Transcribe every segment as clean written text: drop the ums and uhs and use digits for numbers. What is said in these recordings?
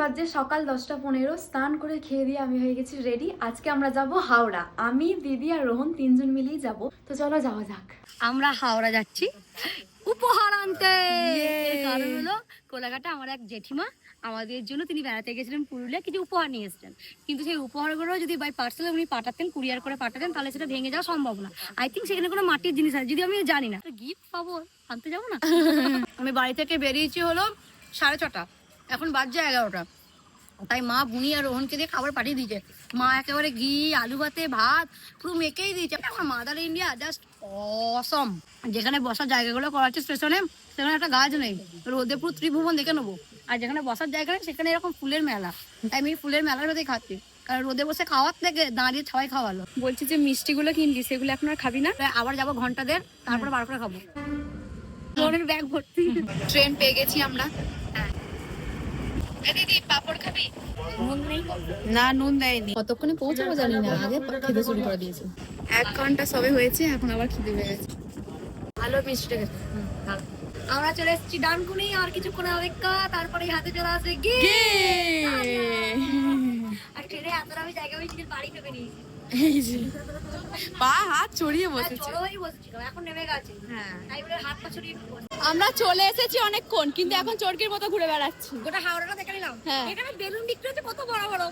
বাজে সকাল 10টা 15। স্নান করে খেয়ে দিয়ে আমি হয়ে গেছি রেডি। আজকে আমরা যাব হাওড়া, আমি দিদি আর রোহন তিনজন মিলেই যাব। তো চলো যাওয়া যাক। আমরা হাওড়া যাচ্ছি উপহার আনতে। কারণ হলো কোলাঘাটে আমার এক জেঠিমা আমাদের জন্য তিনি বেড়াতে গেছিলেন পুরুলিয়া, কিছু উপহার নিয়ে এসেছেন। কিন্তু সেই উপহারগুলো যদি বাই পার্সেল উনি পাঠাতেন, কুরিয়ার করে পাঠাতেন, তাহলে সেটা ভেঙে যাওয়া সম্ভব না। আই থিঙ্ক সেখানে কোনো মাটির জিনিস আছে, যদি আমি জানি না গিফট পাবো, আনতে যাবো না। আমি বাড়ি থেকে বেরিয়েছি হলো 6:30, এখন বাজছে 11টা। তাই মা বুনি আর রোহনকে দিয়ে খাবার পাঠিয়ে দিয়েছে। মা একেবারে ঘি আলু ভাতে ভাত পুরো মেকেই দিয়েছে। আমার মাদার ইন্ডিয়া জাস্ট অসম। যেখানে বসার জায়গাগুলো করা হচ্ছে স্টেশনে, সেখানে একটা গাছ নেই, রোদে পুরো ত্রিভুবন দেখে নেবো। আর যেখানে বসার জায়গা নেই সেখানে এরকম ফুলের মেলা। তাই আমি ফুলের মেলার মধ্যেই খাচ্ছি, কারণ রোদে বসে খাওয়ার থেকে দাঁড়িয়ে ছাওয়াই খাওয়ালো। বলছি যে মিষ্টিগুলো কিনলি, সেগুলো এখন আর খাবি না? আবার যাবো ঘন্টা দেড়, তারপরে 12 করে খাবো। রোহনের ব্যাগ ভর্তি। ট্রেন পেয়ে গেছি আমরা। দিদি পাপড় খাবি? না, নুন দেয়নি। কতক্ষণে পৌঁছাবো জানি না, আগে খিদে শুরু করে দিয়েছে। 1 ঘন্টা সবে হয়েছে, এখন আবার খিদে পেয়ে গেছে। ভালো মিষ্টি। আমরা চলে এসেছি ডানকুনি, আর কিছুক্ষণ অপেক্ষা, তারপরে হাতে চলে আসবে গে। আর ট্রেনে এত আমি জায়গা পেয়েছি বাড়ি ভেবে নিয়েছি। পা হাত ছড়িয়ে বসেছে। চড়োই বসছিল, এখন নেমে গেছে। হ্যাঁ, তাই বলে হাত পা ছড়িয়ে আমরা চলে এসেছি অনেকক্ষণ, কিন্তু এখন চরকির মতো ঘুরে বেড়াচ্ছি। গোটা হাওড়াটা দেখে নিলাম। হ্যাঁ। এখানে বেলুন বিক্রি হচ্ছে কত বড় বড়,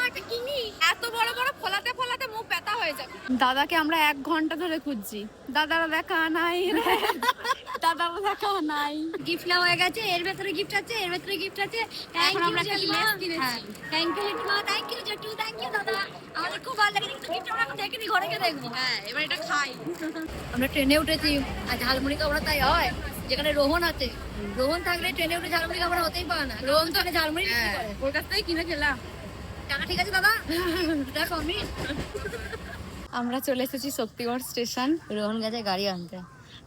একটা কিনি। এত বড় বড় ফোলাতে ফোলাতে মুখ ব্যথা হয়ে যাবে। দাদাকে আমরা 1 ঘন্টা ধরে খুঁজছি, দাদারা দেখা নাই রে। দাদারা দেখা নাই। গিফট নেওয়া হয়ে গেছে, এর ভেতরে গিফট আছে, এর ভেতরে গিফট আছে। এখন আমরা একটা লেস কিনেছি। থ্যাংক ইউ জেঠিমা, থ্যাংক ইউ জেঠু, থ্যাংক ইউ দাদা। আমাদের খুব ভালো লাগে, কিন্তু গিফট আমরা এখন দেখিনি, ঘরে গিয়ে দেখবো। হ্যাঁ, এবার এটা খাই। আমরা ট্রেনে উঠেছি, আর ঝালমুড়ি খাবো না তাই হয়? যেখানে রোহন আছে, রোহন থাকলে ট্রেনে উঠে ঝালমুড়ি খাবো না হতেই পারে না। রোহন তো ঝালমুড়ি বিক্রি করে, ওর কাছ থেকে কিনে খেলাম। টাকা ঠিক আছে দাদা? দেখো আমি আমরা চলে এসেছি শক্তিগড় স্টেশন। রোহন গেছে গাড়ি আনতে,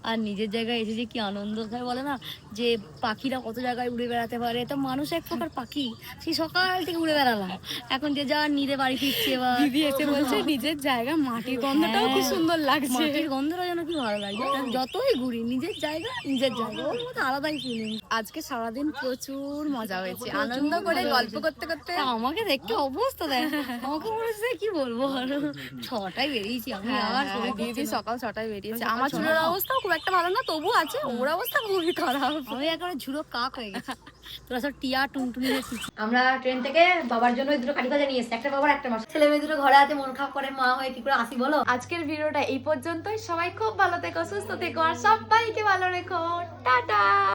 আর নিজের জায়গায় এসে যে কি আনন্দ হয় বলে না, যে পাখিরা কত জায়গায় উড়ে বেড়াতে পারে। তো মানুষ এক প্রকার পাখি, সেই সকাল থেকে উড়ে বেড়ালাম, এখন যে যা নিজে বাড়ি ফিরছে। এবার দিদি এসে বলছে নিজের জায়গা, মাটির গন্ধটাও খুব সুন্দর লাগছে। মাটির গন্ধটা যেন কি ভালো লাগে। যতই ঘুরি নিজের জায়গা, নিজের জায়গা ওর মধ্যে আলাদাই ফিলিং। আজকে সারাদিন প্রচুর মজা হয়েছে, আনন্দ করে গল্প করতে করতে। আমাকে দেখতে অবস্থা দেখ, আমাকে মনে হচ্ছে কি বলবো, 6টায় বেরিয়েছি আমি। আর দিদি সকাল 6টায় বেরিয়েছে। আমার চুলের অবস্থা খুব একটা ভালো না, তবু আছে। ওর অবস্থা খুবই খারাপ, আমি একেবারে ঝুড়ো কাক হয়ে গেছি। তোরা সব টিয়া টুনটুনি হয়েছিস। আমরা ট্রেন থেকে বাবার জন্য দুটো কাঠি ভাজা নিয়ে এসেছি, একটা বাবার একটা মাস। ছেলে মেয়ে দুটো ঘরে আছে, মন খারাপ করে, মা হয়ে কি করে আসি বলো। আজকের ভিডিওটা এই পর্যন্তই। সবাই খুব ভালো থেকো, সুস্থ থেকো, আর সবাইকে ভালো রেখো। টাটা।